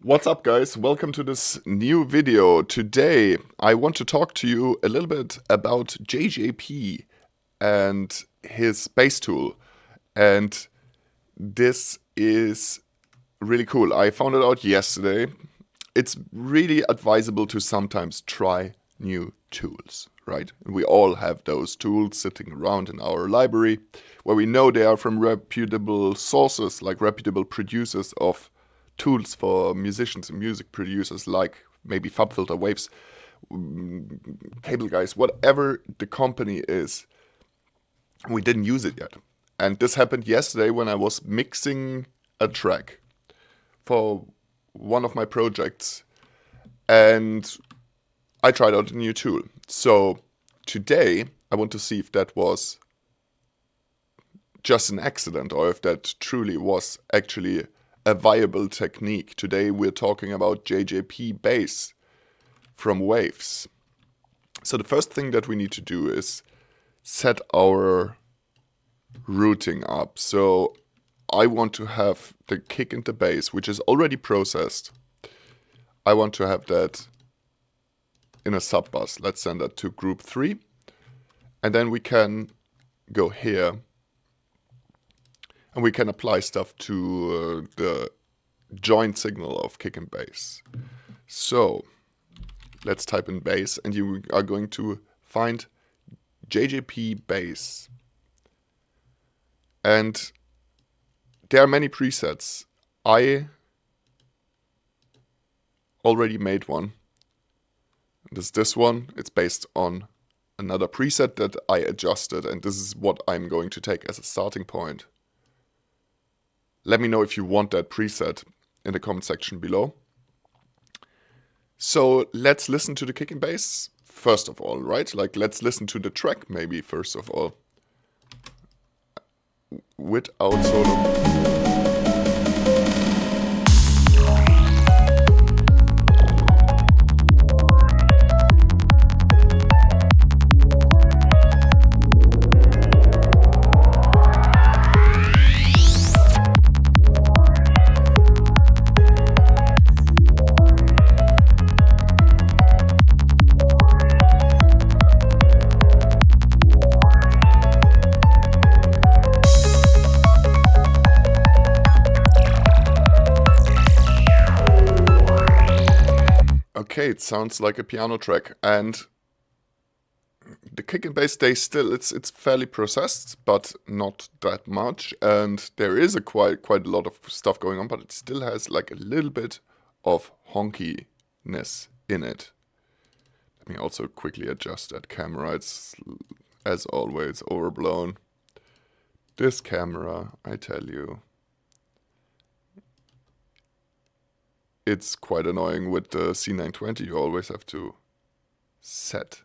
What's up, guys? Welcome to this new video. Today I want to talk to you a little bit about JJP and his bass tool. And this is really cool. I found it out yesterday. It's really advisable to sometimes try new tools, right? We all have those tools sitting around in our library where we know they are from reputable sources, like reputable producers of tools for musicians and music producers, like maybe FabFilter, Waves, Cable Guys, whatever the company is. We didn't use it yet. And this happened yesterday when I was mixing a track for one of my projects, and I tried out a new tool. So today I want to see if that was just an accident or if that truly was actually a viable technique. Today we're talking about JJP bass from Waves. So the first thing that we need to do is set our routing up. So I want to have the kick and the bass, which is already processed. I want to have that in a sub bus. Let's send that to group 3. And then we can go here and we can apply stuff to the joint signal of kick and bass. So let's type in bass, and you are going to find JJP bass. And there are many presets. I already made one. This one. It's based on another preset that I adjusted, and this is what I'm going to take as a starting point. Let me know if you want that preset in the comment section below. So let's listen to the kick and bass first of all, right? Like, let's listen to the track maybe first of all, without solo. Okay, it sounds like a piano track, and the kick and bass stays still. It's fairly processed, but not that much, and there is quite a lot of stuff going on, but it still has like a little bit of honkiness in it. Let me also quickly adjust that camera. It's, as always, overblown. This camera, I tell you, it's quite annoying with the C920. You always have to set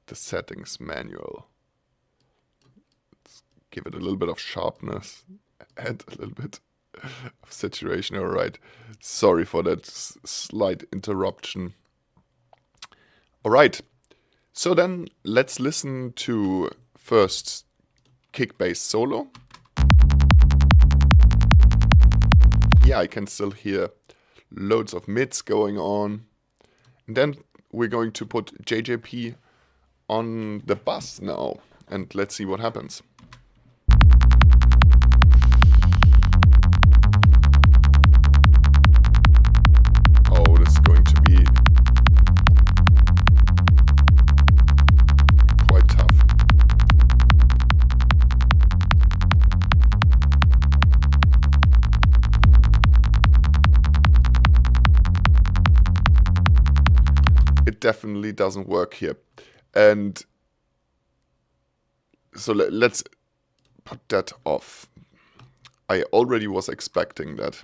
the settings manual. Let's give it a little bit of sharpness and a little bit of saturation. All right. Sorry for that slight interruption. All right. So then let's listen to first kick bass solo. Yeah, I can still hear loads of mids going on. And then we're going to put JJP on the bass now, and let's see what happens. Oh, this is going to be quite tough. It definitely doesn't work here. And so let's put that off. I already was expecting that.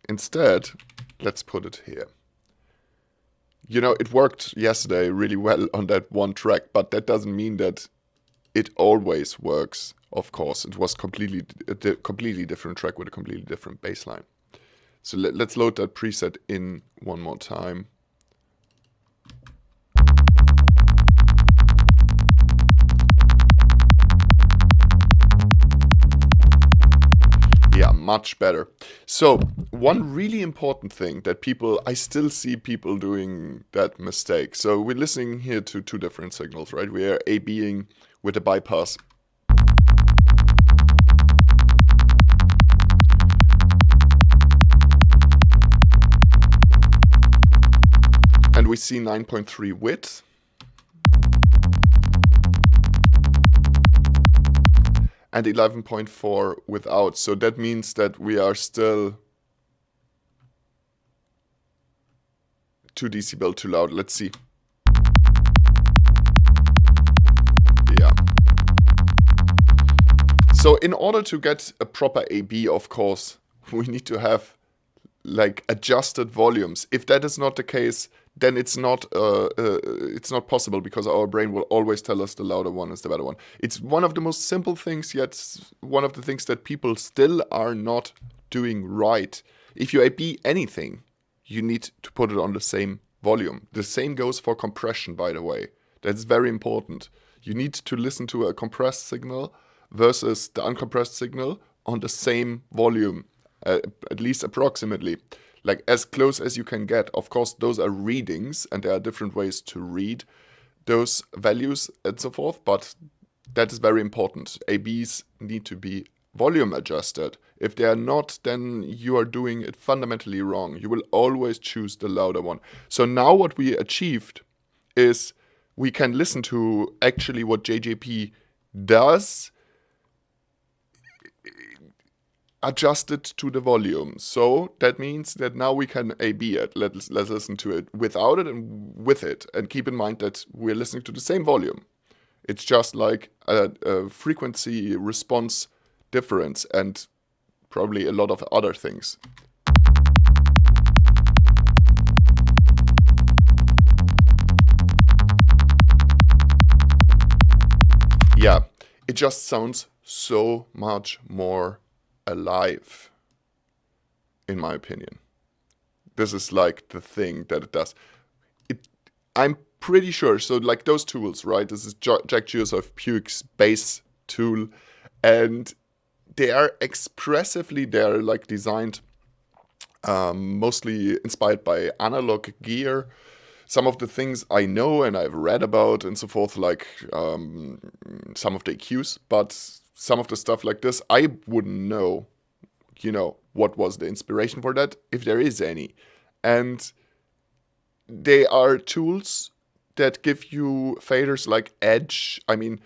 Instead, let's put it here. You know, it worked yesterday really well on that one track, but that doesn't mean that it always works. Of course, it was a completely different track with a completely different bass line. So let's load that preset in one more time. much better. So one really important thing that I still see people doing that mistake. So we're listening here to two different signals, right? We are A-Bing with a bypass. And we see 9.3 width. And 11.4 without. So that means that we are still 2 decibel too loud. Let's see. Yeah. So in order to get a proper A-B, of course, we need to have like adjusted volumes. If that is not the case, then it's not possible, because our brain will always tell us the louder one is the better one. It's one of the most simple things, yet one of the things that people still are not doing right. If you A-B anything, you need to put it on the same volume. The same goes for compression, by the way. That's very important. You need to listen to a compressed signal versus the uncompressed signal on the same volume, at least approximately. Like as close as you can get. Of course, those are readings, and there are different ways to read those values and so forth, but that is very important. A-Bs need to be volume adjusted. If they are not, then you are doing it fundamentally wrong. You will always choose the louder one. So now what we achieved is we can listen to actually what JJP does, adjusted to the volume. So that means that now we can A-B it. Let's listen to it without it and with it. And keep in mind that we're listening to the same volume. It's just like a frequency response difference and probably a lot of other things. Yeah, it just sounds so much more alive, in my opinion. This is like the thing that it does. I'm pretty sure, so like those tools, right? This is Jack Joseph Puig's bass tool, and they are they're like designed mostly inspired by analog gear. Some of the things I know and I've read about and so forth, like some of the EQs, but some of the stuff like this, I wouldn't know, what was the inspiration for that, if there is any. And they are tools that give you faders like edge. I mean,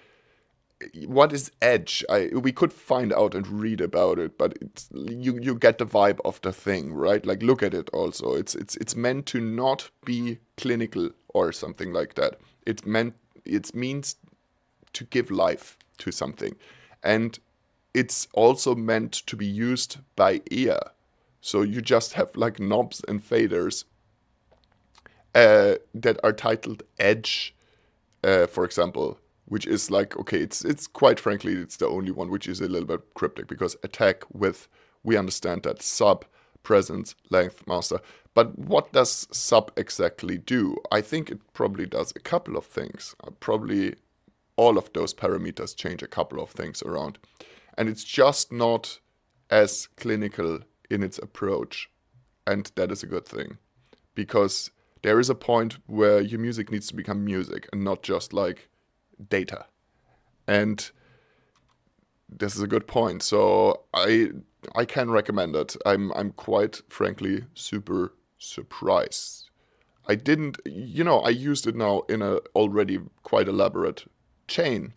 what is edge? We could find out and read about it, but you get the vibe of the thing, right? Like look at it also. It's meant to not be clinical or something like that. It means to give life to something. And it's also meant to be used by ear. So you just have like knobs and faders that are titled edge, for example, which is like, okay, it's quite frankly, it's the only one which is a little bit cryptic, because attack with, we understand that sub, presence, length, master. But what does sub exactly do? I think it probably does a couple of things. Probably all of those parameters change a couple of things around. And it's just not as clinical in its approach. And that is a good thing, because there is a point where your music needs to become music and not just like data. And this is a good point. So I can recommend it. I'm quite frankly super surprised. I didn't, I used it now in a already quite elaborate chain,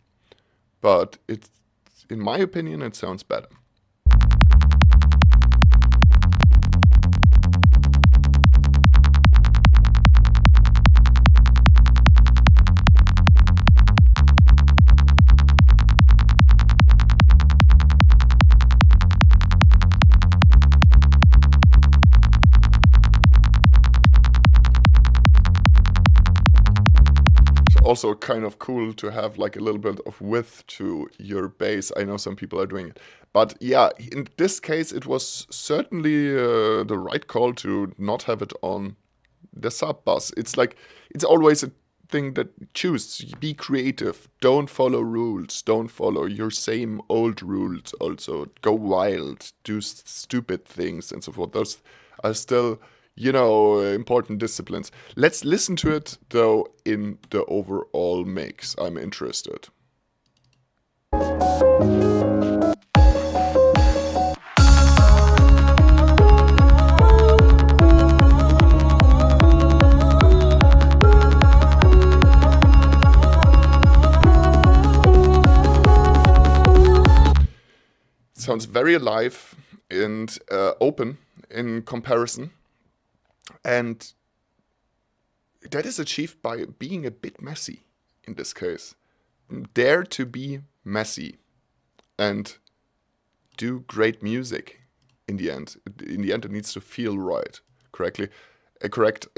but it's, in my opinion, it sounds better. Also kind of cool to have like a little bit of width to your bass. I know some people are doing it. But yeah, in this case, it was certainly the right call to not have it on the sub bus. It's like, it's always something that choose. Be creative. Don't follow rules. Don't follow your same old rules. Also, go wild. Do stupid things and so forth. Those are still, important disciplines. Let's listen to it though in the overall mix. I'm interested. Sounds very alive and open in comparison, and that is achieved by being a bit messy in this case. Dare to be messy and do great music in the end. In the end, it needs to feel right, correct.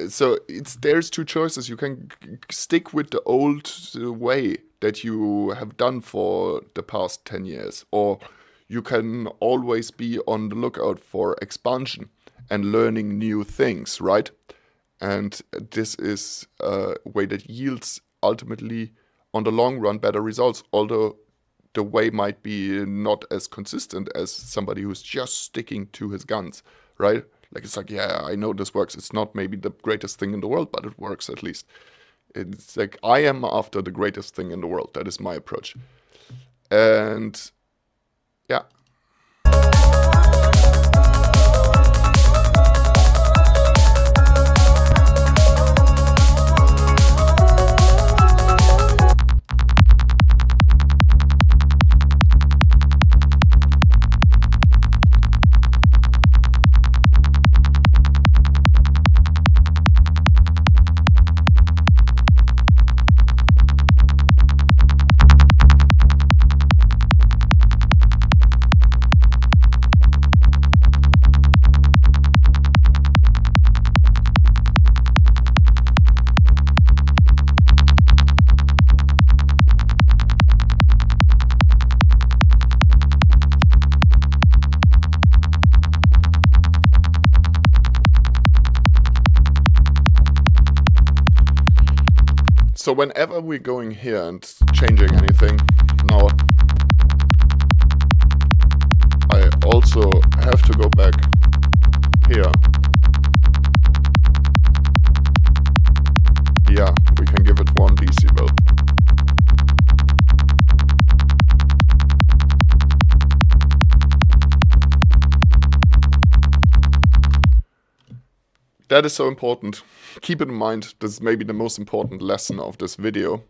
So there's two choices. You can stick with the old way that you have done for the past 10 years, or you can always be on the lookout for expansion and learning new things, right? And this is a way that yields ultimately, on the long run, better results, although the way might be not as consistent as somebody who's just sticking to his guns, right? Like, it's like, yeah, I know this works. It's not maybe the greatest thing in the world, but it works at least. It's like, I am after the greatest thing in the world. That is my approach. And yeah. So whenever we're going here and changing anything, now I also have to go back here. Yeah, we can give it 1 decibel. That is so important. Keep it in mind, this is maybe the most important lesson of this video.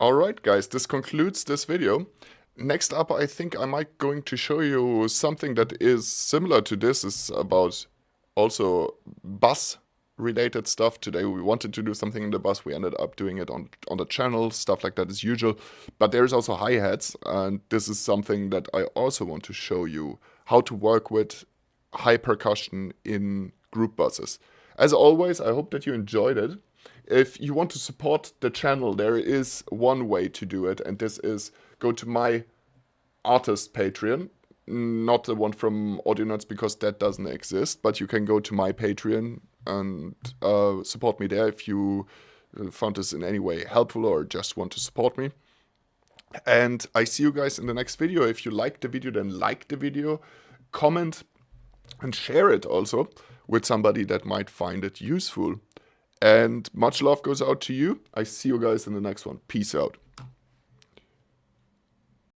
Alright guys, this concludes this video. Next up, I think I might going to show you something that is similar to this. It's about also bass related stuff. Today we wanted to do something in the bass. We ended up doing it on the channel, stuff like that as usual. But there's also hi-hats, and this is something that I also want to show you how to work with high percussion in group basses. As always, I hope that you enjoyed it. If you want to support the channel, there is one way to do it, and this is go to my artist Patreon, not the one from Audionerdz because that doesn't exist, but you can go to my Patreon and support me there if you found this in any way helpful or just want to support me. And I see you guys in the next video. If you liked the video, then like the video, comment, and share it also with somebody that might find it useful. And much love goes out to you. I see you guys in the next one. Peace out.